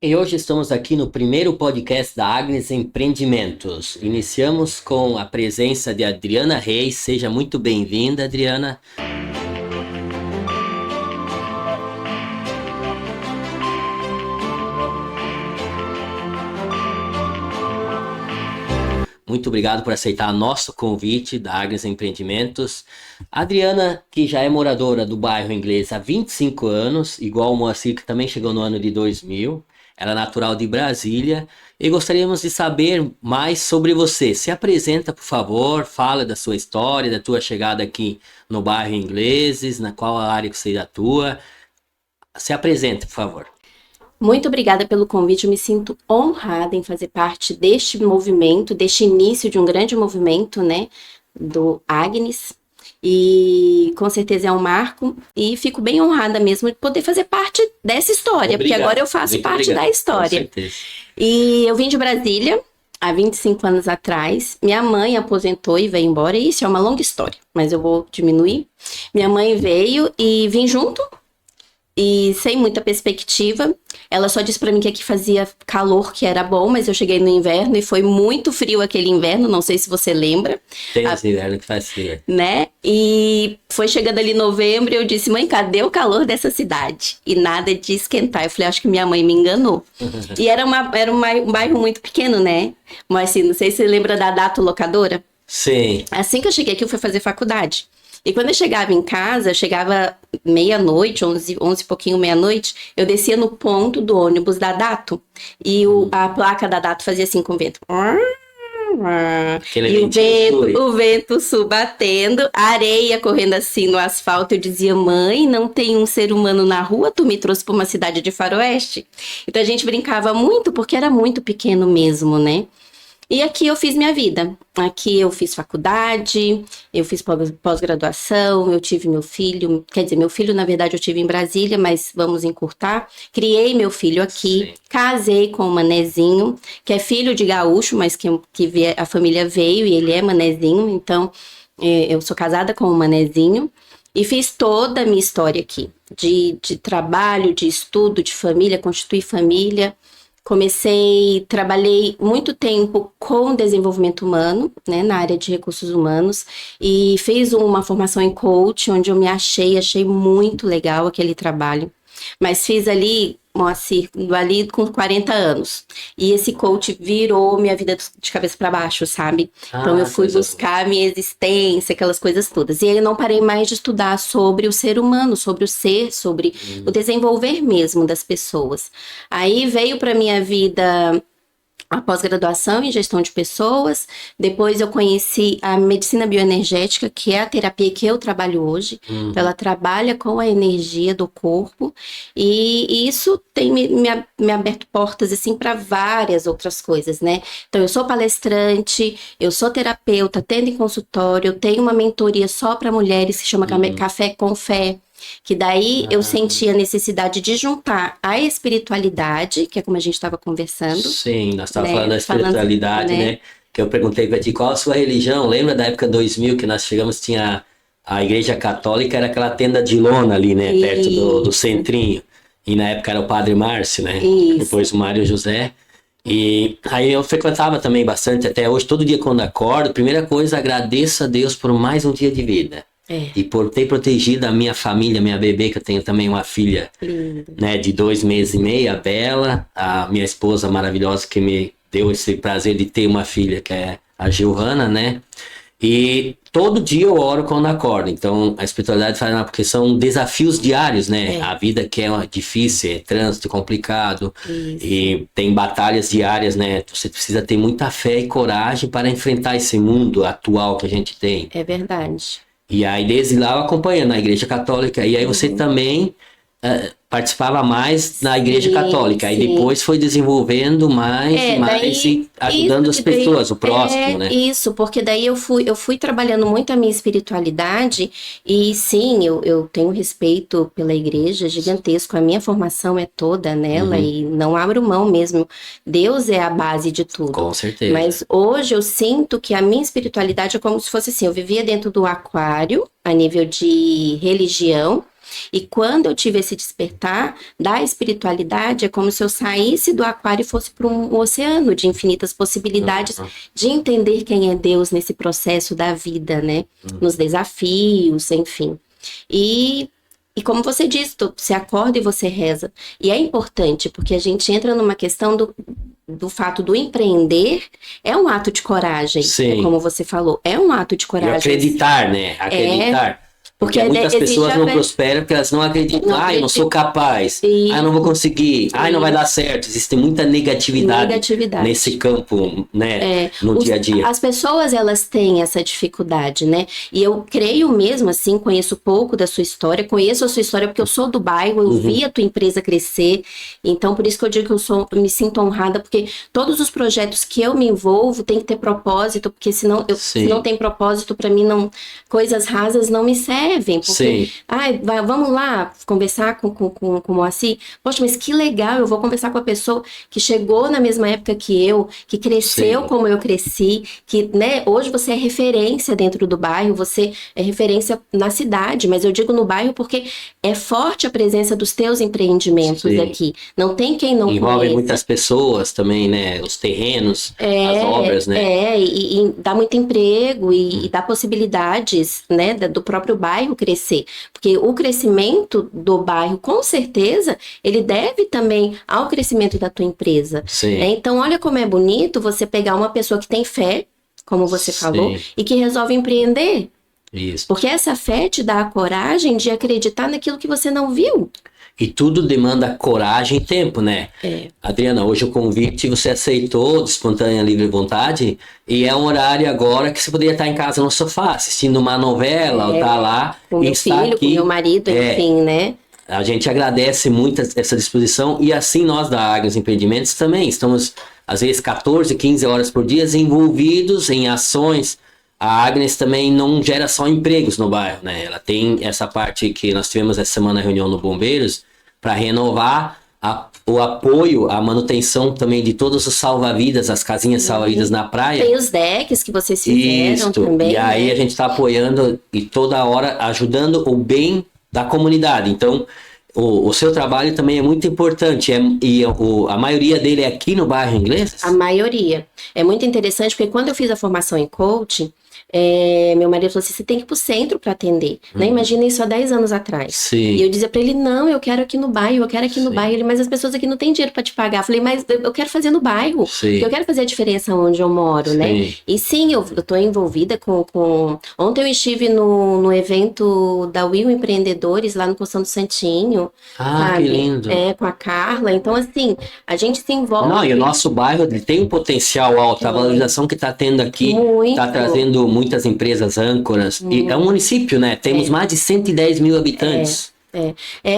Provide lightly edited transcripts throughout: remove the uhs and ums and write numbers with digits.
E hoje estamos aqui no primeiro podcast da Agnes Empreendimentos. Iniciamos com a presença de Adriana Reis. Seja muito bem-vinda, Adriana. Muito obrigado por aceitar nosso convite da Agnes Empreendimentos. A Adriana, que já é moradora do bairro Inglês há 25 anos, igual o Moacir, que também chegou no ano de 2000. Ela é natural de Brasília e gostaríamos de saber mais sobre você. Se apresenta, por favor, fala da sua história, da tua chegada aqui no bairro Ingleses, na qual área que você atua. Se apresenta, por favor. Muito obrigada pelo convite, eu me sinto honrada em fazer parte deste movimento, deste início de um grande movimento, né, do Agnes, e com certeza é um marco, e fico bem honrada mesmo de poder fazer parte dessa história, Obrigado. porque agora eu faço Muito parte obrigado. da história. Com certeza. E eu vim de Brasília há 25 anos atrás, minha mãe aposentou e veio embora, e isso é uma longa história, mas eu vou diminuir. Minha mãe veio e vim junto, e sem muita perspectiva. Ela só disse pra mim que aqui fazia calor, que era bom, mas eu cheguei no inverno e foi muito frio aquele inverno, não sei se você lembra. Tem esse inverno que faz frio. Né? E foi chegando ali novembro e eu disse, mãe, cadê o calor dessa cidade? E nada de esquentar. Eu falei, acho que minha mãe me enganou. E era um bairro muito pequeno, né? Mas assim, não sei se você lembra da Dato Locadora. Sim. Assim que eu cheguei aqui, eu fui fazer faculdade. E quando eu chegava em casa, eu chegava meia-noite, 11 e pouquinho, meia-noite, eu descia no ponto do ônibus da Dato. E a placa da Dato fazia assim com o vento. E o vento sul batendo, a areia correndo assim no asfalto. Eu dizia, mãe, não tem um ser humano na rua? Tu me trouxe para uma cidade de faroeste? Então a gente brincava muito, porque era muito pequeno mesmo, né? E aqui eu fiz minha vida. Aqui eu fiz faculdade, eu fiz pós-graduação, eu tive meu filho. Quer dizer, meu filho, na verdade, eu tive em Brasília, mas vamos encurtar. Criei meu filho aqui, sim. Casei com o Manezinho, que é filho de gaúcho, mas que a família veio e ele é Manezinho. Então, eu sou casada com o Manezinho. E fiz toda a minha história aqui, de trabalho, de estudo, de família, constituir família. Trabalhei muito tempo com desenvolvimento humano, né, na área de recursos humanos, e fiz uma formação em coach, onde eu me achei muito legal aquele trabalho. Mas fiz ali, Moacir, ali com 40 anos. E esse coach virou minha vida de cabeça para baixo, sabe? Então eu fui buscar a minha existência, aquelas coisas todas. E aí eu não parei mais de estudar sobre o ser humano, sobre o ser, sobre o desenvolver mesmo das pessoas. Aí veio para minha vida a pós-graduação em gestão de pessoas. Depois eu conheci a medicina bioenergética, que é a terapia que eu trabalho hoje. Então, ela trabalha com a energia do corpo, e isso tem me aberto portas assim para várias outras coisas, né? Então eu sou palestrante, eu sou terapeuta, atendo em consultório, eu tenho uma mentoria só para mulheres que chama Café com Fé. Que daí eu senti a necessidade de juntar a espiritualidade, que é como a gente estava conversando. Sim, nós estávamos falando da espiritualidade, né? Que eu perguntei para ti, qual a sua religião? Lembra da época 2000 que nós chegamos, tinha a igreja católica, era aquela tenda de lona ali, né? Isso. Perto do centrinho. E na época era o Padre Márcio, né? Isso. Depois o Mário José. E aí eu frequentava também bastante, até hoje, todo dia quando acordo, primeira coisa, agradeço a Deus por mais um dia de vida. E por ter protegido a minha família, minha bebê, que eu tenho também uma filha, né, de 2 meses e meio, a Bela, a minha esposa maravilhosa que me deu esse prazer de ter uma filha, que é a Giovana, né? E todo dia eu oro quando acordo. Então a espiritualidade fala, porque são desafios diários, né? A vida que é difícil, é trânsito complicado. Isso. E tem batalhas diárias, né? Você precisa ter muita fé e coragem para enfrentar esse mundo atual que a gente tem. É verdade. E aí desde lá eu acompanhando na igreja católica, e aí você também participava mais na igreja católica, aí depois foi desenvolvendo mais e mais e ajudando as pessoas, o próximo, né? Isso, porque daí eu fui trabalhando muito a minha espiritualidade, e sim, eu tenho respeito pela igreja gigantesco, a minha formação é toda nela, e não abro mão mesmo. Deus é a base de tudo. Com certeza. Mas hoje eu sinto que a minha espiritualidade é como se fosse assim, eu vivia dentro do aquário, a nível de religião, E quando eu tive esse despertar da espiritualidade, é como se eu saísse do aquário e fosse para um oceano de infinitas possibilidades de entender quem é Deus nesse processo da vida, né? Nos desafios, enfim. E como você disse, você acorda e você reza. E é importante, porque a gente entra numa questão do fato do empreender é um ato de coragem, como você falou, é um ato de coragem. E acreditar, né? Acreditar. Porque muitas pessoas não prosperam porque elas não acreditam. Eu não sou capaz. Eu não vou conseguir. Não vai dar certo. Existe muita negatividade nesse campo, né? No dia a dia. As pessoas, elas têm essa dificuldade, né? E eu creio mesmo, assim, conheço pouco da sua história. Conheço a sua história porque eu sou do bairro, eu vi a tua empresa crescer. Então, por isso que eu digo que eu me sinto honrada, porque todos os projetos que eu me envolvo tem que ter propósito, porque senão, se não tem propósito, para mim, coisas rasas não me servem. Porque, vamos lá conversar com o Moacir. Poxa, mas que legal, eu vou conversar com a pessoa que chegou na mesma época que eu, que cresceu como eu cresci, que, né, hoje você é referência dentro do bairro, você é referência na cidade, mas eu digo no bairro porque é forte a presença dos teus empreendimentos aqui. Não tem quem não envolve conheça. Muitas pessoas também, né? Os terrenos, as obras, né? E dá muito emprego e dá possibilidades, né, do próprio bairro crescer, porque o crescimento do bairro, com certeza, ele deve também ao crescimento da tua empresa. Né? Então, olha como é bonito você pegar uma pessoa que tem fé, como você falou, e que resolve empreender. Isso. Porque essa fé te dá a coragem de acreditar naquilo que você não viu. E tudo demanda coragem e tempo, né? Adriana, hoje o convite você aceitou de espontânea livre vontade e é um horário agora que você poderia estar em casa no sofá, assistindo uma novela ou estar lá. Com meu filho, com meu marido, enfim, né? A gente agradece muito essa disposição e assim nós da Agnes Empreendimentos também estamos, às vezes, 14, 15 horas por dia envolvidos em ações. A Agnes também não gera só empregos no bairro, né? Ela tem essa parte que nós tivemos essa semana reunião no Bombeiros para renovar o apoio, a manutenção também de todos os salva-vidas, as casinhas salva-vidas na praia. Tem os decks que vocês fizeram também. E aí a gente está apoiando e toda hora ajudando o bem da comunidade. Então, o seu trabalho também é muito importante. A maioria dele é aqui no bairro Inglês? A maioria. É muito interessante porque quando eu fiz a formação em coaching, meu marido falou assim, você tem que ir pro centro para atender. Né? Imagina isso há 10 anos atrás. E eu dizia para ele, não, eu quero aqui no bairro, eu quero aqui no bairro. Ele, mas as pessoas aqui não têm dinheiro para te pagar. Eu falei, mas eu quero fazer no bairro. Eu quero fazer a diferença onde eu moro, né? E sim, eu tô envolvida com... Ontem eu estive no evento da Will Empreendedores, lá no Constantino Santinho. Que lindo. Com a Carla. Então, assim, a gente se envolve... Não, e o nosso bairro ele tem um potencial alto. A valorização que está tendo aqui está trazendo muitas empresas âncoras. E é um município, né? Temos mais de 110 mil habitantes.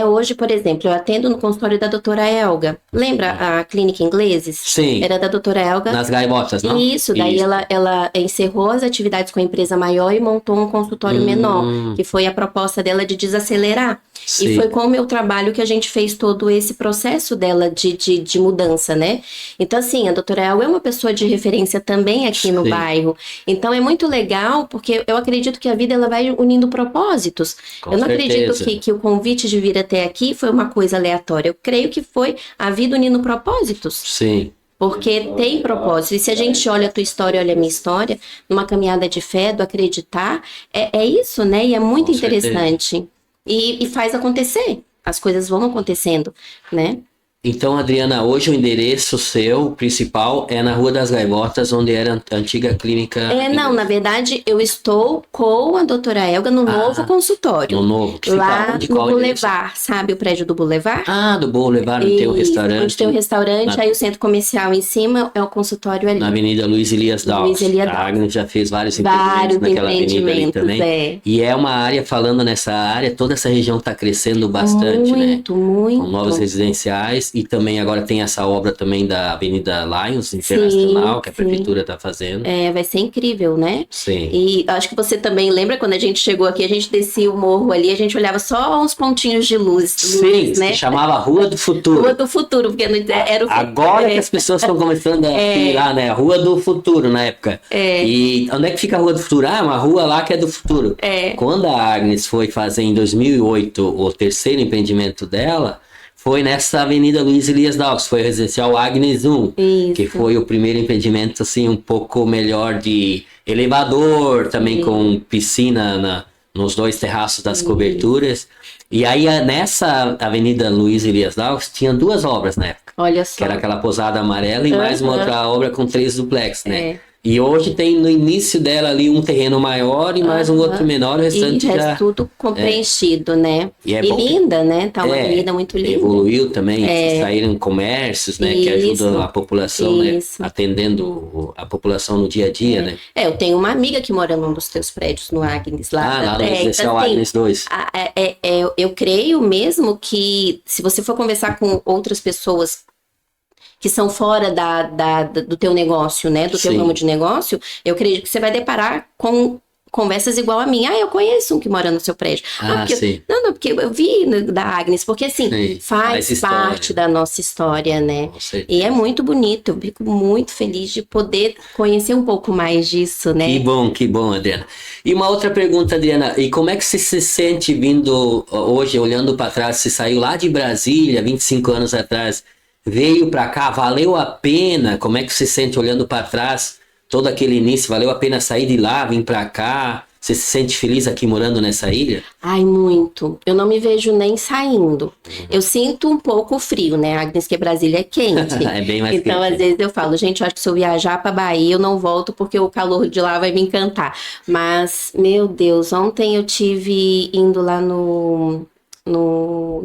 Hoje, por exemplo, eu atendo no consultório da doutora Elga. Lembra a clínica Ingleses? Sim. Era da doutora Elga. Nas Gaivotas, não? Isso, daí ela encerrou as atividades com a empresa maior e montou um consultório menor, que foi a proposta dela de desacelerar. E foi com o meu trabalho que a gente fez todo esse processo dela de mudança, né? Então, assim, a doutora Elga é uma pessoa de referência também aqui no bairro. Então, é muito legal, porque eu acredito que a vida ela vai unindo propósitos. Com eu não certeza. acredito que o convite de vir até aqui foi uma coisa aleatória. Eu creio que foi a vida unindo propósitos. Sim. Porque tem propósito. E se a gente olha a tua história, olha a minha história, numa caminhada de fé, do acreditar, é isso, né? E é muito interessante. E faz acontecer. As coisas vão acontecendo, né? Então, Adriana, hoje o endereço seu principal é na Rua das Gaivotas, onde era a antiga clínica... Não, na verdade, eu estou com a doutora Elga no novo consultório. No novo, que fica lá onde? no Qual Boulevard, sabe o prédio do Boulevard? Do Boulevard, onde tem o restaurante. Onde tem o restaurante, aí o centro comercial em cima é o consultório ali. Na Avenida Luiz Elias Dawes. A Agnes já fez vários empreendimentos naquela avenida ali também. E é uma área, falando nessa área, toda essa região está crescendo bastante, muito, né? Muito. Com novos residenciais. e também agora tem essa obra também da Avenida Lions Internacional, que a prefeitura está fazendo. Vai ser incrível, né? Sim. E acho que você também lembra quando a gente chegou aqui, a gente descia o morro ali, a gente olhava só uns pontinhos de luz. Sim, né? Se chamava Rua do Futuro. Rua do Futuro, porque era o Agora que as pessoas estão começando a pirar, né? Rua do Futuro, na época. E onde é que fica a Rua do Futuro? Ah, uma rua lá que é do futuro. Quando a Agnes foi fazer em 2008 o terceiro empreendimento dela, foi nessa Avenida Luiz Elias Dalves, foi o residencial Agnes 1, que foi o primeiro empreendimento assim um pouco melhor de elevador, também com piscina nos 2 terraços das coberturas. E aí nessa Avenida Luiz Elias Dalves tinha 2 obras na época. Olha só. Que era aquela pousada amarela e mais uma outra obra com 3 duplex, né? E hoje tem no início dela ali um terreno maior e mais um outro menor, o restante já... tudo compreendido, né? E linda, né? Tá uma avenida muito linda. Evoluiu também, saíram comércios, né? Que ajudam a população, né? Atendendo a população no dia a dia, né? Eu tenho uma amiga que mora num dos teus prédios, no Agnes, lá. Lá no residencial Agnes 2. Eu creio mesmo que se você for conversar com outras pessoas que são fora do teu negócio, né? Do teu ramo de negócio, eu acredito que você vai deparar com conversas igual a mim. Eu conheço um que mora no seu prédio. Porque eu vi da Agnes, porque assim, faz parte da nossa história, né? E é muito bonito, eu fico muito feliz de poder conhecer um pouco mais disso, né? Que bom, Adriana. E uma outra pergunta, Adriana, e como é que você se sente vindo hoje, olhando para trás, você saiu lá de Brasília, 25 anos atrás, veio para cá, valeu a pena? Como é que você se sente olhando para trás, todo aquele início, valeu a pena sair de lá, vir para cá? Você se sente feliz aqui morando nessa ilha? Muito. Eu não me vejo nem saindo. Eu sinto um pouco frio, né, Agnes, que Brasília é quente. É bem mais então, quente. Às vezes eu falo, gente, eu acho que se eu viajar para Bahia, eu não volto porque o calor de lá vai me encantar. Mas, meu Deus, ontem eu tive indo lá no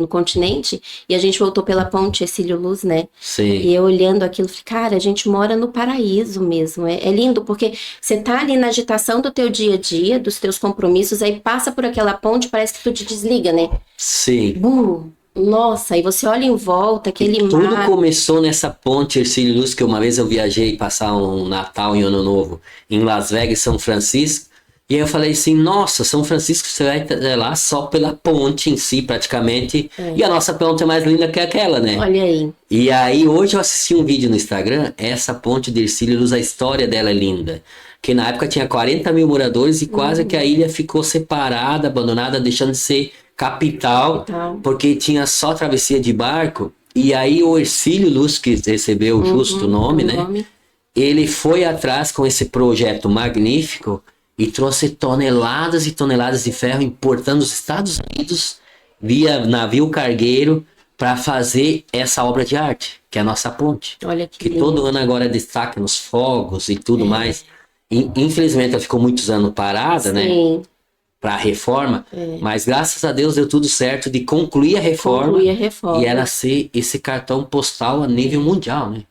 continente, e a gente voltou pela ponte Hercílio Luz, né? Sim. E eu olhando aquilo, falei, cara, a gente mora no paraíso mesmo. É lindo, porque você tá ali na agitação do teu dia a dia, dos teus compromissos, aí passa por aquela ponte, parece que tu te desliga, né? Sim. Bum! Nossa, e você olha em volta, aquele mar... Tudo começou nessa ponte Hercílio Luz, que uma vez eu viajei passar um Natal e Ano Novo em Las Vegas, São Francisco. E aí eu falei assim, nossa, São Francisco, você vai lá só pela ponte em si, praticamente. E a nossa ponte é mais linda que aquela, né? Olha aí. E aí hoje eu assisti um vídeo no Instagram, essa ponte de Hercílio Luz, a história dela é linda. Que na época tinha 40 mil moradores e quase que a ilha ficou separada, abandonada, deixando de ser capital, porque tinha só travessia de barco. E aí o Hercílio Luz, que recebeu o justo nome, né? Ele foi atrás com esse projeto magnífico e trouxe toneladas e toneladas de ferro, importando dos Estados Unidos via navio cargueiro para fazer essa obra de arte, que é a nossa ponte. Olha que todo ano agora destaca nos fogos e tudo mais. E, infelizmente ela ficou muitos anos parada, né? Para a reforma, mas graças a Deus deu tudo certo de concluir a reforma. E ela ser esse cartão postal a nível mundial, né?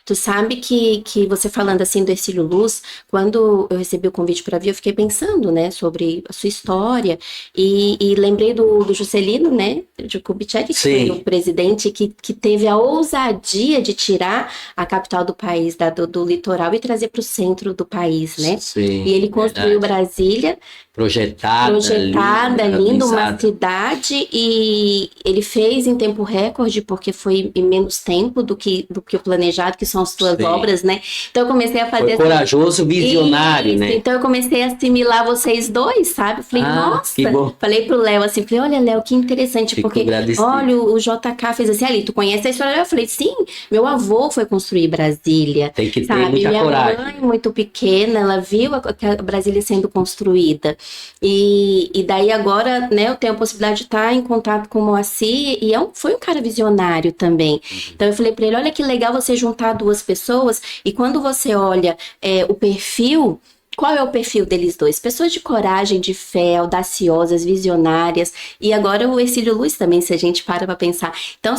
Tu sabe que você falando assim do Hercílio Luz, quando eu recebi o convite para vir, eu fiquei pensando, né, sobre a sua história e lembrei do Juscelino, né, de Kubitschek, que foi o presidente que teve a ousadia de tirar a capital do país do litoral e trazer para o centro do país, né? E ele construiu Brasília, projetada, linda, uma cidade, e ele fez em tempo recorde, porque foi em menos tempo do que o planejado, que são as suas obras, né? Então eu comecei a fazer... Foi corajoso, visionário, né? Então eu comecei a assimilar vocês dois, sabe? Falei, nossa! Que bom. Falei pro Léo assim, falei, olha, Léo, que interessante, porque olha, o JK fez assim, ali, tu conhece a história? Eu falei, sim, meu avô foi construir Brasília. Tem que ter muita coragem. Minha mãe, muito pequena, ela viu a Brasília sendo construída. E daí agora, né, eu tenho a possibilidade de estar em contato com o Moacir, e foi um cara visionário também. Então eu falei para ele, olha que legal você juntar duas pessoas, e quando você olha o perfil qual é o perfil deles dois? Pessoas de coragem, de fé, audaciosas, visionárias. E agora o Hercílio Luz também, se a gente para pensar. Então,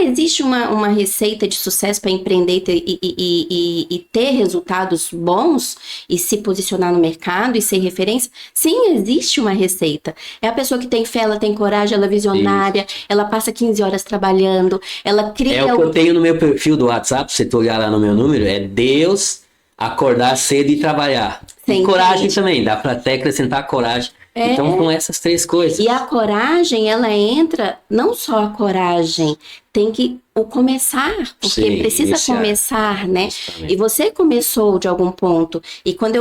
existe uma receita de sucesso para empreender e ter resultados bons e se posicionar no mercado e ser referência? Sim, existe uma receita. É a pessoa que tem fé, ela tem coragem, ela é visionária, ela passa 15 horas trabalhando, ela cria... É o que eu tenho no meu perfil do WhatsApp, se tu olhar lá no meu número, é Deus... acordar cedo e trabalhar. E coragem também, dá para até acrescentar coragem. Então, com essas 3 coisas. E a coragem, ela entra, não só a coragem, tem que o começar, porque Sim, precisa começar, né? E você começou de algum ponto. E quando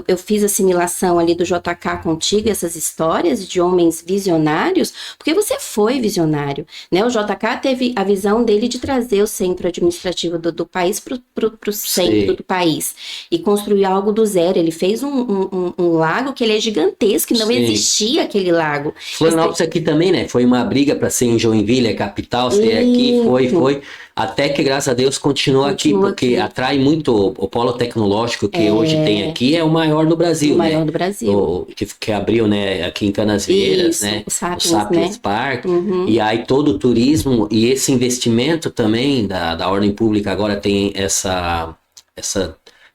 eu fiz a assimilação ali do JK contigo, essas histórias de homens visionários, porque você foi visionário, né? O JK teve a visão dele de trazer o centro administrativo do país para o centro do país e construir algo do zero. Ele fez um lago que ele é gigantesco, que não existia aquele lago. Florianópolis aqui também, né? Foi uma briga para ser em Joinville, a capital, ser aqui, foi. Até que, graças a Deus, continua aqui, porque atrai muito o polo tecnológico que hoje tem aqui, é o maior do Brasil, o né? maior do Brasil. Que abriu, né, aqui em Canasvieiras, né? O Sapiens, Sapiens Park. E aí todo o turismo e esse investimento também da ordem pública agora tem essa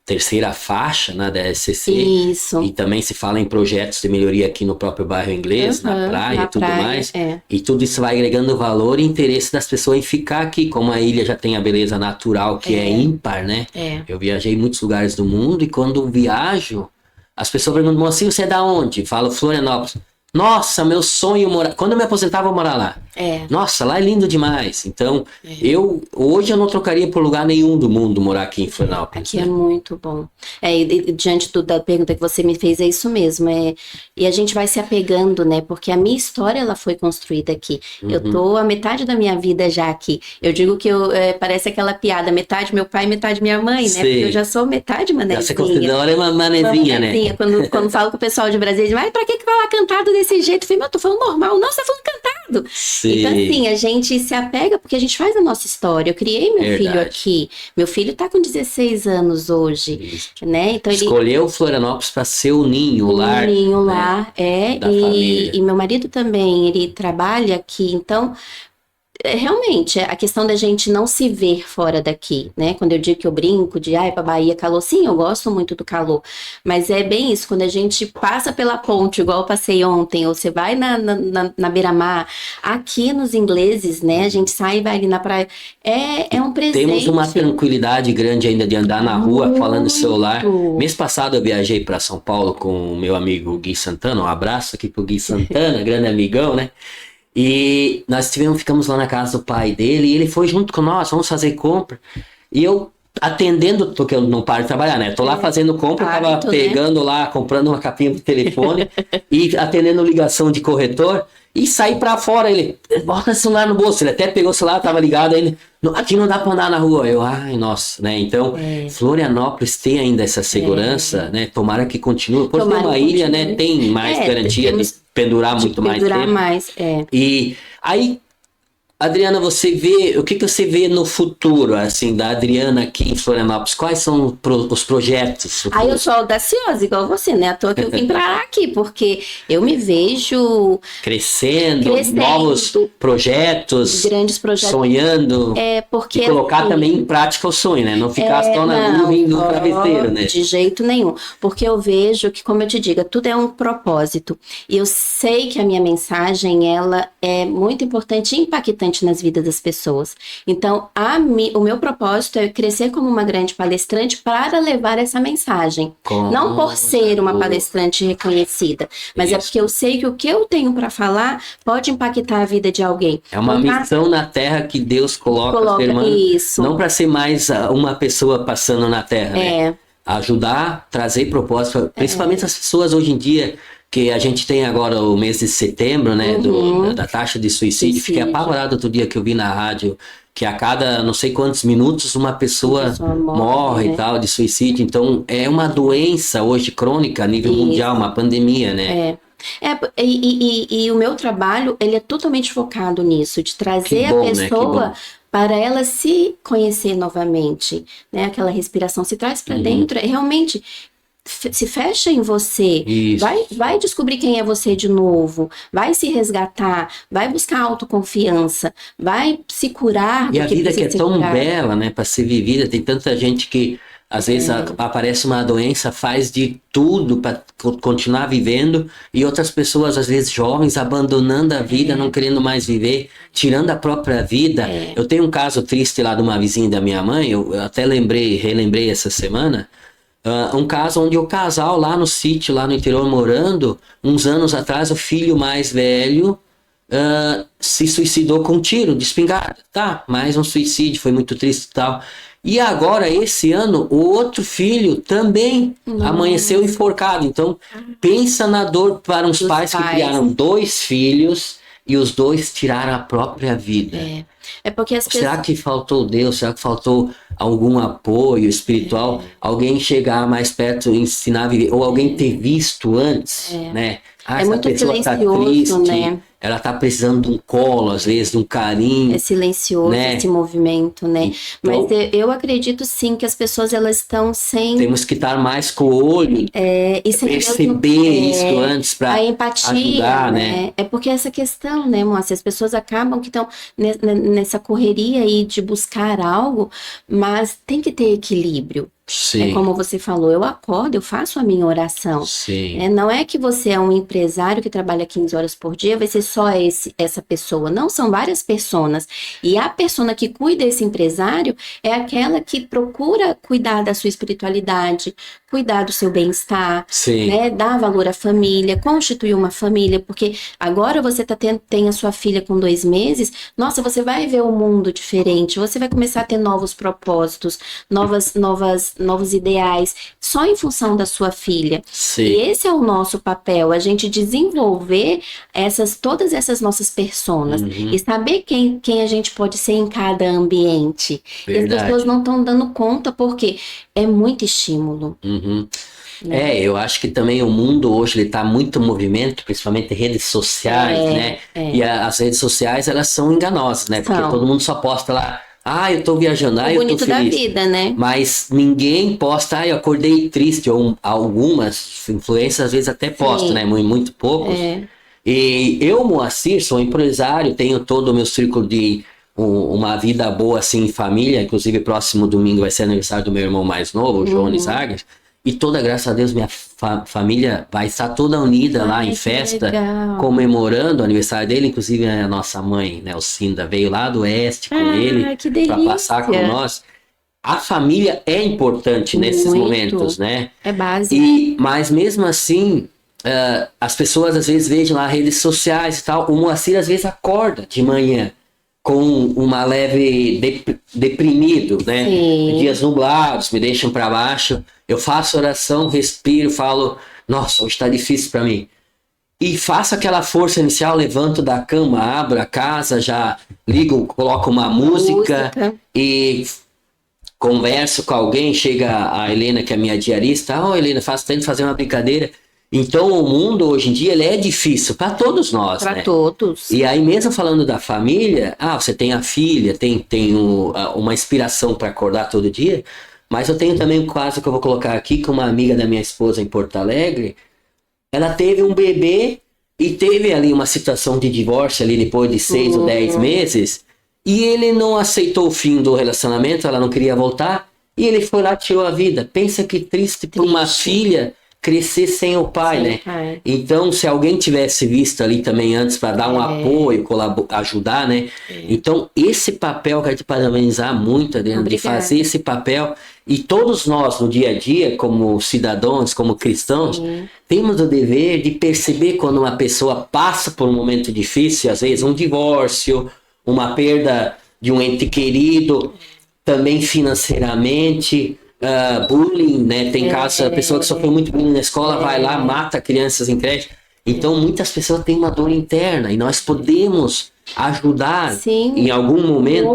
terceira faixa, né, da SCC. Isso. E também se fala em projetos de melhoria aqui no próprio bairro Inglês, na praia e tudo mais. E tudo isso vai agregando valor e interesse das pessoas em ficar aqui, como a ilha já tem a beleza natural que é ímpar, né? Eu viajei em muitos lugares do mundo e quando viajo, as pessoas perguntam assim, você é da onde? Falo Florianópolis. Nossa, meu sonho morar... Quando eu me aposentar, eu vou morar lá. Nossa, lá é lindo demais. Então, hoje eu não trocaria por lugar nenhum do mundo morar aqui em Florianópolis. Aqui é muito bom. E diante da pergunta que você me fez, é isso mesmo. E a gente vai se apegando, né? Porque a minha história, ela foi construída aqui. Eu tô a metade da minha vida já aqui. Eu digo que parece aquela piada, metade meu pai, metade minha mãe, né? Porque eu já sou metade manezinha. Você considera uma manezinha, né? Quando falo com o pessoal de Brasília, mas pra que falar cantado desse jeito? Eu falei, mas eu tô falando normal. Não, você tá falando cantado. Então, assim, a gente se apega porque a gente faz a nossa história. Eu criei meu filho aqui. Meu filho tá com 16 anos hoje, né? Então, escolheu Florianópolis para ser o ninho, o lar. O ninho, lar, da família. E meu marido também, ele trabalha aqui, então... Realmente, a questão da gente não se ver fora daqui, né? Quando eu digo que eu brinco de, pra Bahia calor, sim, eu gosto muito do calor, mas é bem isso, quando a gente passa pela ponte, igual eu passei ontem, ou você vai na beira-mar, aqui nos ingleses, né? A gente sai e vai ali na praia, é um presente. Temos uma tranquilidade grande ainda de andar na rua falando no celular. Mês passado eu viajei para São Paulo com o meu amigo Gui Santana, um abraço aqui pro Gui Santana, grande amigão, né? E nós ficamos lá na casa do pai dele, e ele foi junto com nós, vamos fazer compra. E eu atendendo, porque eu não paro de trabalhar, né? Tô lá fazendo compra, tava pegando lá, comprando uma capinha de telefone e atendendo ligação de corretor. E saí pra fora, ele, bota o celular no bolso. Ele até pegou o celular, tava ligado, ele, aqui não dá pra andar na rua. Eu, ai, nossa, né? Então, Florianópolis tem ainda essa segurança, né? Tomara que continue. Por ter uma ilha, né? Tem mais garantia de pendurar muito mais tempo. Pendurar mais, E aí, Adriana, você vê, o que você vê no futuro, assim, da Adriana aqui em Florianópolis? Quais são os projetos? Eu sou audaciosa, igual você, né? À toa que eu vim pra aqui, porque eu me vejo... Crescendo, novos projetos, grandes projetos, sonhando, porque, e colocar assim, também em prática o sonho, né? Não ficar só na nuvem do travesseiro, né? De jeito nenhum, porque eu vejo que, como eu te digo, tudo é um propósito, e eu sei que a minha mensagem, ela é muito importante e impactante nas vidas das pessoas. Então, o meu propósito é crescer como uma grande palestrante para levar essa mensagem. Não por ser uma palestrante reconhecida, mas é porque eu sei que o que eu tenho para falar pode impactar a vida de alguém. É uma missão na Terra que Deus coloca ser humano, isso. Não para ser mais uma pessoa passando na Terra, né? Ajudar, trazer propósito, principalmente as pessoas hoje em dia, que a gente tem agora o mês de setembro, né, da taxa de suicídio. Fiquei apavorado outro dia que eu vi na rádio que a cada não sei quantos minutos uma pessoa morre, né? E tal, de suicídio. Então, é uma doença hoje crônica a nível mundial, uma pandemia, né? E o meu trabalho, ele é totalmente focado nisso, de trazer a pessoa... Né? Para ela se conhecer novamente, né? Aquela respiração se traz para dentro, realmente... se fecha em você. Isso. Vai descobrir quem é você de novo. Vai se resgatar. Vai buscar autoconfiança. Vai se curar. E a vida que é tão bela, né, para ser vivida, tem tanta gente que às vezes aparece uma doença, faz de tudo para continuar vivendo, e outras pessoas, às vezes jovens, abandonando a vida, não querendo mais viver, tirando a própria vida. Eu tenho um caso triste lá de uma vizinha da minha mãe, eu até relembrei essa semana, um caso onde o casal lá no sítio, lá no interior morando, uns anos atrás, o filho mais velho se suicidou com um tiro de espingarda. Tá, mais um suicídio, foi muito triste e tal. E agora, esse ano, o outro filho também amanheceu enforcado. Então, pensa na dor para uns pais que criaram 2 filhos e os 2 tiraram a própria vida. É porque as pessoas... Será que faltou Deus? Será que faltou algum apoio espiritual? Alguém chegar mais perto e ensinar a viver? Ou alguém ter visto antes, né? É essa muito pessoa tá silencioso, triste, né? Ela tá precisando de um colo, às vezes, de um carinho. É silencioso, né? esse movimento, né? Então, Mas eu acredito sim que as pessoas elas estão sem... Temos que estar mais com o olho, e sem perceber isso antes para a empatia, ajudar, né? É porque essa questão, né, Moacir? As pessoas acabam que estão nessa correria aí de buscar algo, mas tem que ter equilíbrio. Sim. É como você falou, eu acordo, eu faço a minha oração. Sim. Não é que você é um empresário que trabalha 15 horas por dia, vai ser só essa pessoa. Não, são várias pessoas. E a pessoa que cuida desse empresário é aquela que procura cuidar da sua espiritualidade, cuidar do seu bem-estar, né? Dar valor à família, constituir uma família, porque agora você tem a sua filha com 2 meses, nossa, você vai ver o mundo diferente, você vai começar a ter novos propósitos, novos ideais, só em função da sua filha. Sim. E esse é o nosso papel, a gente desenvolver todas essas nossas personas e saber quem a gente pode ser em cada ambiente. Verdade. E as pessoas não estão dando conta porque é muito estímulo. Né? Eu acho que também o mundo hoje ele tá muito movimento, principalmente redes sociais, né? E as redes sociais, elas são enganosas, né? Porque todo mundo só posta lá, eu tô viajando, eu tô bonito feliz. da vida, né? Mas ninguém posta, eu acordei triste, ou algumas influências às vezes até postam, né? Muito poucos. E eu, Moacir, sou empresário, tenho todo o meu círculo de uma vida boa, assim, em família. Inclusive, próximo domingo vai ser aniversário do meu irmão mais novo, o Jones Argas. E toda, graças a Deus, minha família vai estar toda unida lá em festa, comemorando o aniversário dele. Inclusive, a nossa mãe, né, Alcinda, veio lá do Oeste com ele para passar com nós. A família é importante nesses momentos, né? É básico. Mas mesmo assim, as pessoas às vezes vejam lá redes sociais e tal. O Moacir às vezes acorda de manhã com uma leve deprimido, né? Dias nublados, me deixam para baixo. Eu faço oração, respiro, falo, nossa, hoje está difícil para mim. E faço aquela força inicial, levanto da cama, abro a casa, já ligo, coloco uma música e converso com alguém. Chega a Helena, que é minha diarista, Helena, tento fazer uma brincadeira. Então o mundo hoje em dia ele é difícil para todos nós, para né? todos. E aí mesmo falando da família, você tem a filha, tem uma inspiração para acordar todo dia, mas eu tenho também um caso que eu vou colocar aqui com uma amiga da minha esposa em Porto Alegre. Ela teve um bebê e teve ali uma situação de divórcio ali depois de 6 ou 10 meses, e ele não aceitou o fim do relacionamento, ela não queria voltar, e ele foi lá e tirou a vida. Pensa que triste para uma filha crescer sem o pai, né? Então, se alguém tivesse visto ali também antes para dar um apoio, ajudar, né? Então, esse papel, quero te parabenizar muito, Adriana, de fazer esse papel. E todos nós, no dia a dia, como cidadãos, como cristãos, temos o dever de perceber quando uma pessoa passa por um momento difícil, às vezes um divórcio, uma perda de um ente querido, também financeiramente, bullying, né? Tem casos, a pessoa que sofreu muito bullying na escola vai lá, mata crianças em creche. Então muitas pessoas têm uma dor interna e nós podemos ajudar em algum momento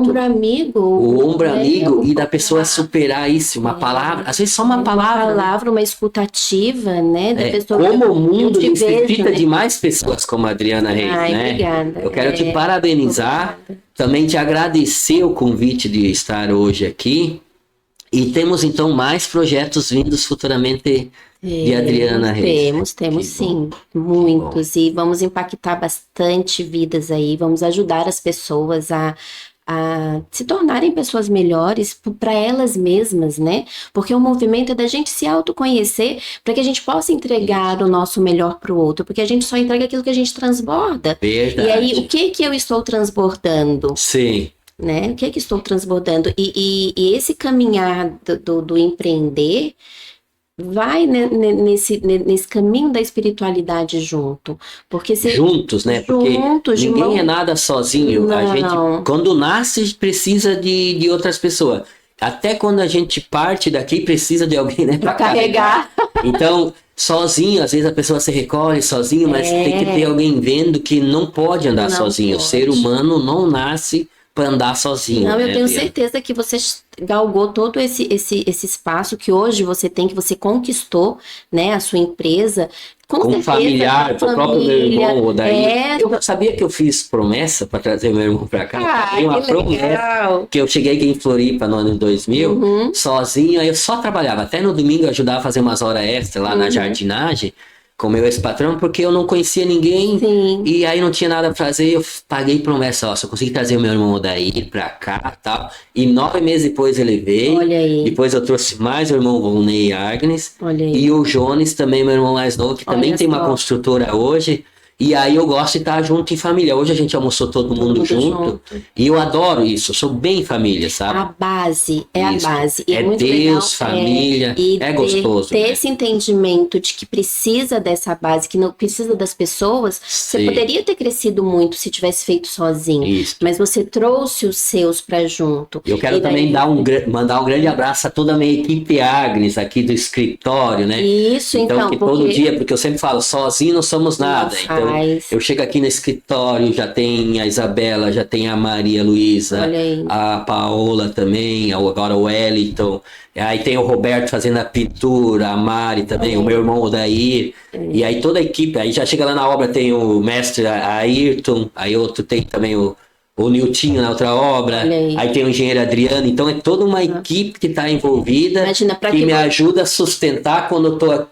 o ombro amigo e da pessoa superar isso, uma palavra, às vezes só uma palavra, uma escutativa, né, da pessoa. Como o mundo necessita de mais pessoas como a Adriana Reis, né? Obrigada. Eu quero te parabenizar, também te agradecer o convite de estar hoje aqui. E temos então mais projetos vindos futuramente de Adriana Reis. Temos sim, muitos. E vamos impactar bastante vidas aí, vamos ajudar as pessoas a se tornarem pessoas melhores para elas mesmas, né? Porque o movimento é da gente se autoconhecer para que a gente possa entregar o nosso melhor para o outro, porque a gente só entrega aquilo que a gente transborda. Verdade. E aí, o que eu estou transbordando? Sim. Né? O que estou transbordando? E esse caminhar do empreender vai nesse caminho da espiritualidade junto. Porque juntos, né? Porque ninguém é nada sozinho. Não. A gente, quando nasce, precisa de outras pessoas. Até quando a gente parte daqui, precisa de alguém, né, para carregar. Então, sozinho, às vezes a pessoa se recolhe sozinho, mas tem que ter alguém vendo que não pode andar sozinho. Pode. O ser humano não nasce para andar sozinho. Não, né, eu tenho certeza que você galgou todo esse espaço que hoje você tem, que você conquistou, né, a sua empresa. Com certeza, familiar, com o próprio meu irmão, o daí. Eu sabia que eu fiz promessa para trazer meu irmão para cá. Tem uma promessa que eu cheguei aqui em Floripa no ano 2000, sozinho, aí eu só trabalhava. Até no domingo eu ajudava a fazer umas horas extras lá na jardinagem com meu ex-patrão, porque eu não conhecia ninguém. Sim. E aí não tinha nada pra fazer, eu paguei promessa, ó, se eu conseguir trazer o meu irmão Odair pra cá e tal. E 9 meses depois ele veio. Olha aí. Depois eu trouxe mais o irmão Volney e Agnes. Olha aí. E o Jones também, meu irmão mais novo, que também tem uma construtora hoje. E aí eu gosto de estar junto em família. Hoje a gente almoçou todo mundo junto. E eu adoro isso, eu sou bem família, sabe? A base, a base. E é muito Deus, legal, família, é gostoso. Ter esse entendimento de que precisa dessa base, que não precisa das pessoas. Sim. Você poderia ter crescido muito se tivesse feito sozinho. Isso. Mas você trouxe os seus para junto. Eu quero também mandar um grande abraço a toda a minha equipe Agnes aqui do escritório, né? Isso, então. Que todo dia, porque eu sempre falo, sozinho não somos nada. Então, eu chego aqui no escritório, já tem a Isabela, já tem a Maria Luísa, a Paola também, agora o Wellington, aí tem o Roberto fazendo a pintura, a Mari também, o meu irmão Odair, e aí toda a equipe, aí já chega lá na obra, tem o mestre Ayrton, aí outro tem também o Niltinho na outra obra, aí tem o engenheiro Adriano, então é toda uma equipe que está envolvida, que me ajuda a sustentar quando eu estou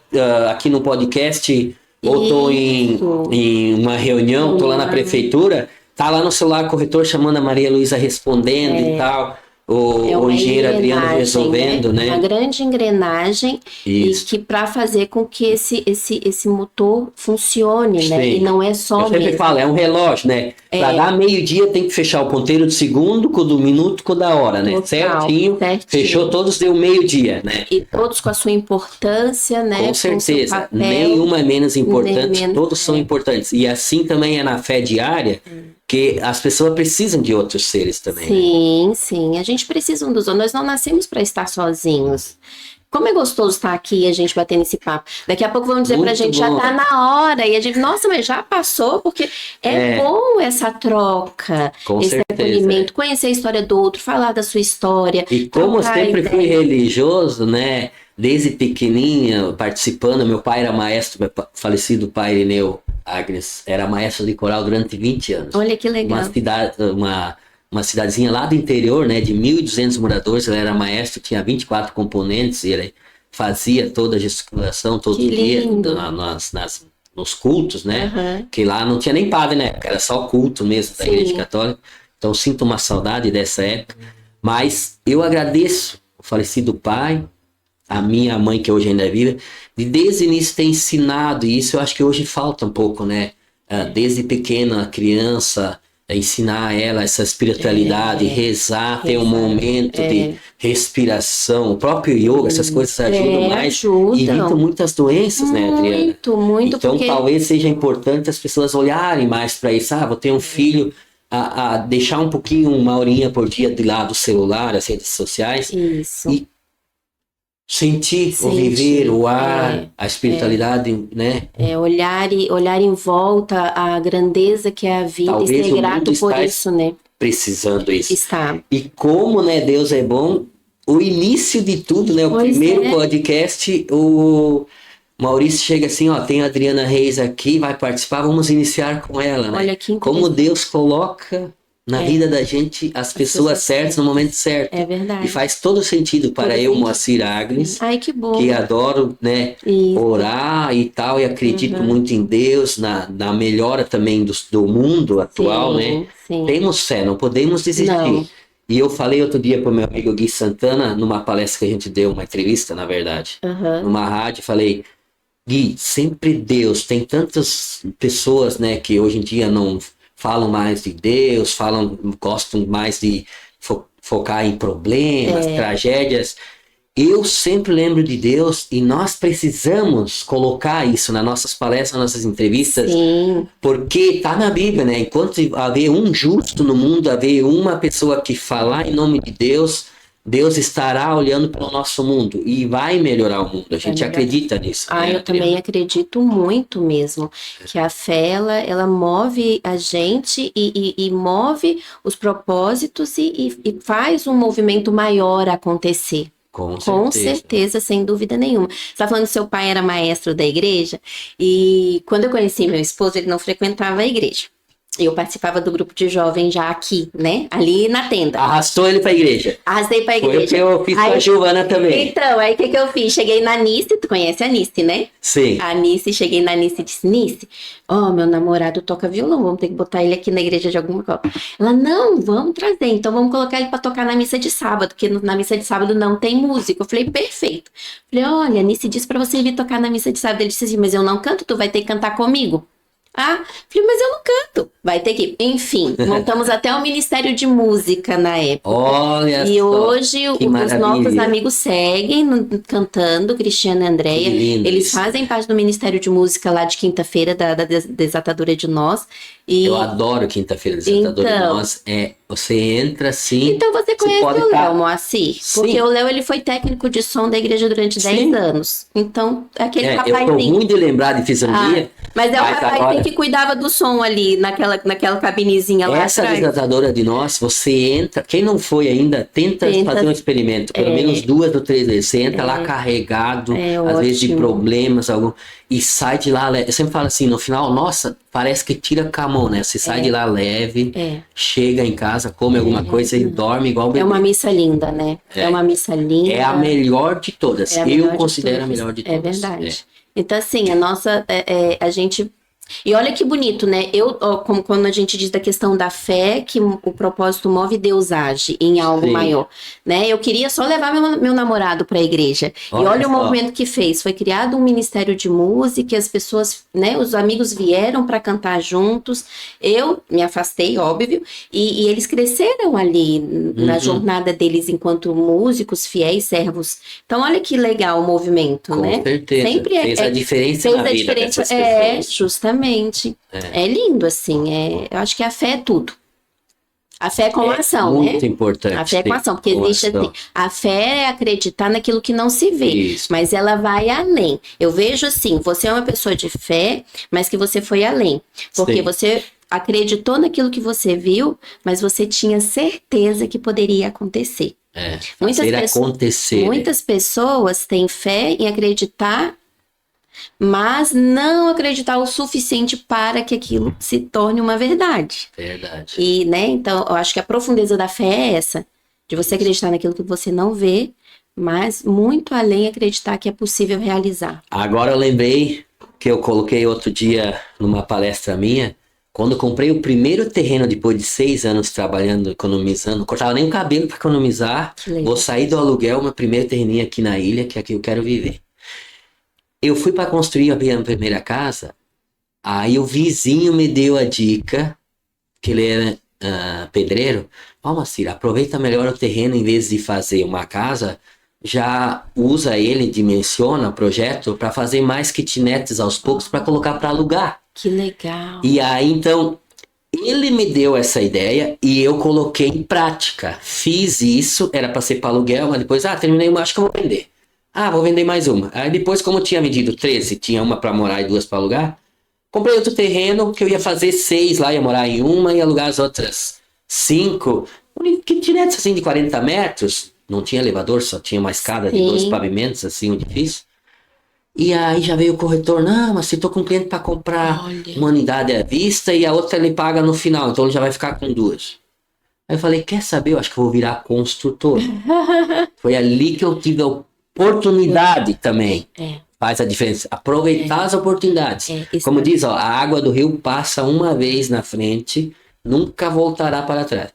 aqui no podcast. Ou tô em uma reunião, tô lá na prefeitura, tá lá no celular corretor chamando a Maria Luísa respondendo e tal, o engenheiro Adriano resolvendo, né? Uma grande engrenagem e que para fazer com que esse motor funcione, né? E não é só eu sempre falo, é um relógio, né? Para dar meio-dia tem que fechar o ponteiro do segundo, com o do minuto, com o da hora, né? Certinho. Fechou todos, deu meio-dia, né? E todos com a sua importância, né? Com certeza. Nenhuma é menos importante, todos são importantes. E assim também é na fé diária, que as pessoas precisam de outros seres também. Sim, né? sim. A gente precisa um dos outros. Nós não nascemos para estar sozinhos. Como é gostoso estar aqui e a gente batendo esse papo. Daqui a pouco vão dizer pra gente, já tá na hora. E a gente, nossa, mas já passou, porque é bom essa troca, esse acolhimento, conhecer a história do outro, falar da sua história. E como eu sempre fui religioso, né? Desde pequenininha, participando, meu pai era maestro, meu falecido pai Irineu Agnes, era maestro de coral durante 20 anos. Olha que legal. Uma cidadezinha lá do interior, né, de 1.200 moradores, ele era maestro, tinha 24 componentes, e ele fazia toda a gesticulação todo dia nos cultos, né, que lá não tinha nem padre, né, era só culto mesmo da Igreja Católica, então sinto uma saudade dessa época, mas eu agradeço o falecido pai, a minha mãe, que hoje ainda é viva, de desde o início ter ensinado, e isso eu acho que hoje falta um pouco, né, desde pequena, a criança, ensinar ela essa espiritualidade, rezar, ter um momento de respiração, o próprio yoga, essas coisas ajudam mais e evitam muitas doenças, né, Adriana? Muito, então talvez seja importante as pessoas olharem mais para isso, vou ter um filho, a deixar um pouquinho, uma horinha por dia de lado do celular, as redes sociais, e sentir, o viver, o ar, a espiritualidade, né? Olhar em volta a grandeza que é a vida. Talvez e ser grato por isso, né? Precisando isso. Está. E como, né, Deus é bom, o início de tudo, né? O primeiro podcast, o Maurício chega assim, tem a Adriana Reis aqui, vai participar, vamos iniciar com ela, né? Olha que como Deus coloca na vida da gente as pessoas certas no momento certo. É verdade. E faz todo sentido para eu, Moacir Agnes, Ai, que bom. que adoro, né, orar e tal, e acredito muito em Deus, na melhora também do mundo atual, né? Sim. Temos fé, não podemos desistir. Não. E eu falei outro dia para o meu amigo Gui Santana, numa palestra que a gente deu, uma entrevista, na verdade, numa rádio, falei, Gui, sempre Deus, tem tantas pessoas, né, que hoje em dia não falam mais de Deus, gostam mais de focar em problemas, tragédias. Eu sempre lembro de Deus e nós precisamos colocar isso nas nossas palestras, nas nossas entrevistas, porque tá na Bíblia, né? Enquanto haver um justo no mundo, haver uma pessoa que falar em nome de Deus, Deus estará olhando para o nosso mundo e vai melhorar o mundo. A gente acredita nisso. Né, eu também acredito muito mesmo. Que a fé, ela move a gente e move os propósitos e faz um movimento maior acontecer. Com certeza, sem dúvida nenhuma. Você está falando que seu pai era maestro da igreja e quando eu conheci meu esposo, ele não frequentava a igreja. Eu participava do grupo de jovens já aqui, né? Ali na tenda. Arrastou ele pra igreja. Arrastei pra igreja. Foi o que eu fiz com a Giovana também. Então, aí o que eu fiz? Cheguei na Nice, tu conhece a Nice, né? Sim. A Nice, cheguei na Nice e disse, Nice, meu namorado toca violão, vamos ter que botar ele aqui na igreja de alguma coisa. Ela, não, vamos trazer, então vamos colocar ele pra tocar na missa de sábado, porque na missa de sábado não tem música. Eu falei, perfeito. Falei, olha, a Nice disse pra você vir tocar na missa de sábado. Ele disse assim, mas eu não canto, tu vai ter que cantar comigo. Ah, falei, mas eu não canto. Vai ter que. Enfim, montamos até um ministério de música na época. Olha e só, hoje os nossos amigos seguem cantando, Cristiano e Andréia. Eles isso. fazem parte do ministério de música lá de quinta-feira, da Desatadora de Nós. E... Eu adoro quinta-feira Desatadora de Nós. Você entra assim. Então você conhece o Léo, Moacir? Sim. Porque o Léo ele foi técnico de som da igreja durante 10 anos. Então, aquele rapazinho. Eu tô ruim de lembrar de fisionomia. Mas é o rapazinho que cuidava do som ali, naquela cabinezinha lá essa atrás. Desatadora de Nós, você entra, quem não foi ainda, tenta fazer um experimento, pelo menos 2 ou 3 vezes. Você entra lá carregado, às vezes de problemas, e sai de lá, eu sempre falo assim, no final, nossa, parece que tira com a mão, né? Você sai de lá leve, chega em casa, come alguma coisa e dorme igual o bebê. É uma missa linda, né? É uma missa linda. É a melhor de todas, eu considero a melhor de todas. É verdade. Então, assim, a nossa, a gente... E olha que bonito, né? Como quando a gente diz da questão da fé, que o propósito move, Deus age em algo maior, né? Eu queria só levar meu namorado para a igreja. E olha o movimento que fez. Foi criado um ministério de música, as pessoas, né? Os amigos vieram para cantar juntos. Eu me afastei, óbvio, e eles cresceram ali na jornada deles enquanto músicos, fiéis, servos. Então, olha que legal o movimento, né? Com certeza. Sempre fez a diferença na vida dessas pessoas. Justamente. É lindo, assim. Eu acho que a fé é tudo. A fé é com ação, né? Muito importante. A fé é com ação, porque existe assim, a fé é acreditar naquilo que não se vê, mas ela vai além. Eu vejo assim, você é uma pessoa de fé, mas que você foi além. Porque você acreditou naquilo que você viu, mas você tinha certeza que poderia acontecer. Muitas pessoas têm fé em acreditar, mas não acreditar o suficiente para que aquilo se torne uma verdade. Verdade. E, né, então, eu acho que a profundeza da fé é essa, de você acreditar naquilo que você não vê, mas muito além acreditar que é possível realizar. Agora eu lembrei que eu coloquei outro dia numa palestra minha, quando eu comprei o primeiro terreno depois de 6 anos trabalhando, economizando, não cortava nem o cabelo para economizar, vou sair do aluguel, meu primeiro terreninho aqui na ilha, que aqui eu quero viver. Eu fui para construir a minha primeira casa, aí o vizinho me deu a dica, que ele era pedreiro, Moacir, aproveita melhor o terreno, em vez de fazer uma casa, já usa ele, dimensiona o projeto para fazer mais kitnets aos poucos para colocar para alugar. Que legal. E aí, então, ele me deu essa ideia e eu coloquei em prática. Fiz isso, era para ser para aluguel, mas depois, terminei uma, acho que eu vou vender. Vou vender mais uma. Aí depois, como eu tinha vendido 13, tinha uma para morar e 2 para alugar, comprei outro terreno que eu ia fazer 6 lá, ia morar em uma e alugar as outras 5. Kitnets assim de 40 metros, não tinha elevador, só tinha uma escada de 2 pavimentos, assim, um edifício. E aí já veio o corretor, não, mas se tô com um cliente para comprar uma unidade à vista e a outra ele paga no final, então ele já vai ficar com 2. Aí eu falei, quer saber? Eu acho que eu vou virar construtor. Foi ali que eu tive a oportunidade também. Faz a diferença. Aproveitar as oportunidades. Como diz, ó, a água do rio passa uma vez na frente, nunca voltará para trás.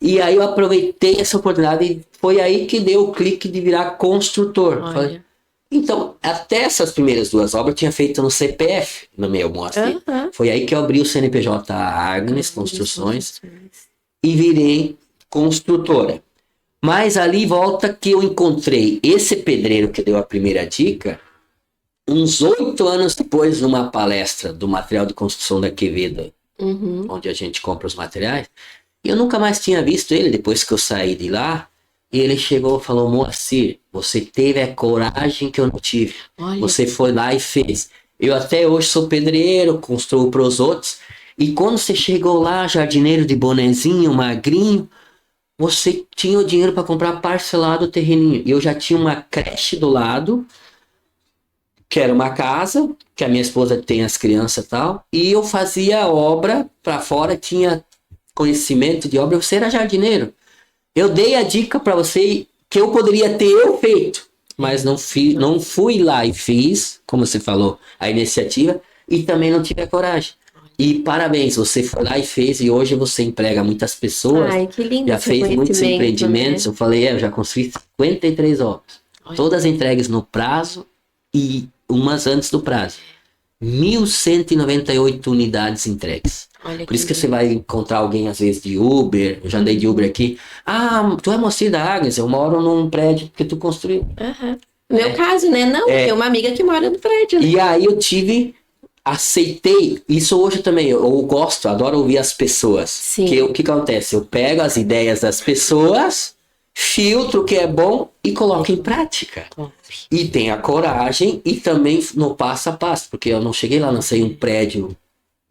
E aí eu aproveitei essa oportunidade e foi aí que deu o clique de virar construtor. Falei, então, até essas primeiras 2 obras eu tinha feito no CPF, no meu Moacir. Foi aí que eu abri o CNPJ Agnes Construções e virei construtora. Mas ali volta que eu encontrei esse pedreiro que deu a primeira dica, uns 8 anos depois, numa palestra do material de construção da Quevedo, onde a gente compra os materiais, e eu nunca mais tinha visto ele depois que eu saí de lá. E ele chegou e falou, Moacir, você teve a coragem que eu não tive. Você foi lá e fez. Eu até hoje sou pedreiro, construo para os outros. E quando você chegou lá, jardineiro de bonezinho, magrinho, você tinha o dinheiro para comprar parcelado o terreninho. E eu já tinha uma creche do lado, que era uma casa, que a minha esposa tem as crianças e tal. E eu fazia obra para fora, tinha conhecimento de obra. Você era jardineiro. Eu dei a dica para você que eu poderia ter feito, mas não fui lá e fiz, como você falou, a iniciativa, e também não tive a coragem. E parabéns, você foi lá e fez, e hoje você emprega muitas pessoas. Ai, que lindo. Já fez muitos empreendimentos, né? Eu falei, eu já construí 53 obras, todas entregues no prazo e umas antes do prazo. 1.198 unidades entregues. Por isso que você vai encontrar alguém, às vezes, de Uber. Eu já andei de Uber aqui. Ah, tu é Moacir da Agnes, eu moro num prédio que tu construiu. No meu caso, né? Não, tem uma amiga que mora no prédio. Né? E aí eu aceitei. Isso hoje também, eu gosto, adoro ouvir as pessoas. Sim. O que acontece? Eu pego as ideias das pessoas, filtro o que é bom e coloco em prática. E tenho a coragem e também no passo a passo, porque eu não cheguei lá, lancei um prédio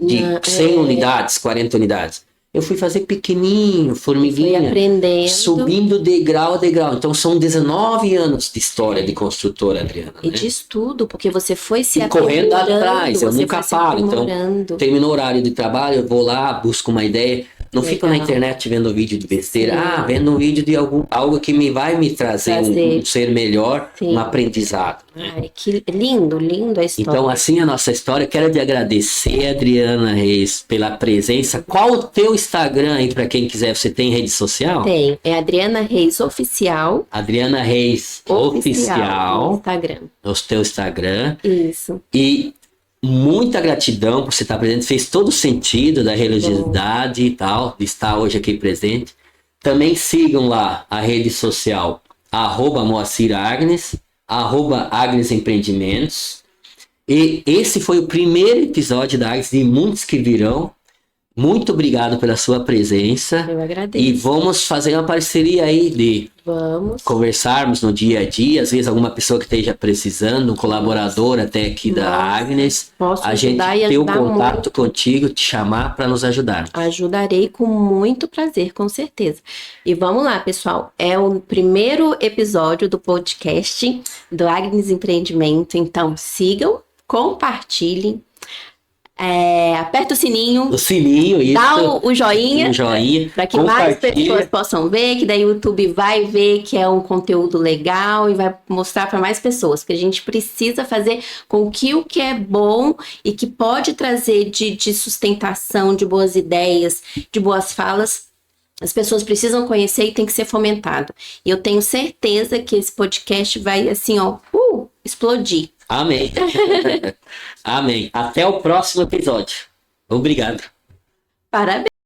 de 100 unidades, 40 unidades. Eu fui fazer pequenininho, formiguinha, aprendendo, subindo degrau a degrau. Então são 19 anos de história de construtora, Adriana. E de estudo, porque você foi se correndo atrás, eu nunca paro. Então, terminou o horário de trabalho, eu vou lá, busco uma ideia. Não fico na internet vendo vídeo de besteira. Vendo um vídeo de algo que vai me trazer um ser melhor, um aprendizado. Ai, que lindo, lindo a história. Então, assim a nossa história. Quero te agradecer, Adriana Reis, pela presença. Qual o teu Instagram aí, para quem quiser? Você tem rede social? Tem, é Adriana Reis Oficial. Adriana Reis Oficial. No Instagram. No teu Instagram. Isso. E muita gratidão por você estar presente, fez todo o sentido da religiosidade e tal, de estar hoje aqui presente. Também sigam lá a rede social, @Moacir Agnes, @Agnes Empreendimentos. E esse foi o primeiro episódio da Agnes, de muitos que virão. Muito obrigado pela sua presença. Eu agradeço. E vamos fazer uma parceria aí de conversarmos no dia a dia. Às vezes alguma pessoa que esteja precisando, um colaborador até aqui da Agnes. A gente ter o contato contigo, te chamar para nos ajudar. Ajudarei com muito prazer, com certeza. E vamos lá, pessoal. É o primeiro episódio do podcast do Agnes Empreendimento. Então sigam, compartilhem. Aperta o sininho. O sininho, isso. Dá o joinha. Para que mais pessoas possam ver, que daí o YouTube vai ver que é um conteúdo legal e vai mostrar para mais pessoas. Porque a gente precisa fazer com que o que é bom e que pode trazer de sustentação, de boas ideias, de boas falas, as pessoas precisam conhecer e tem que ser fomentado. E eu tenho certeza que esse podcast vai, assim, explodir. Amém. Amém. Até o próximo episódio. Obrigado. Parabéns.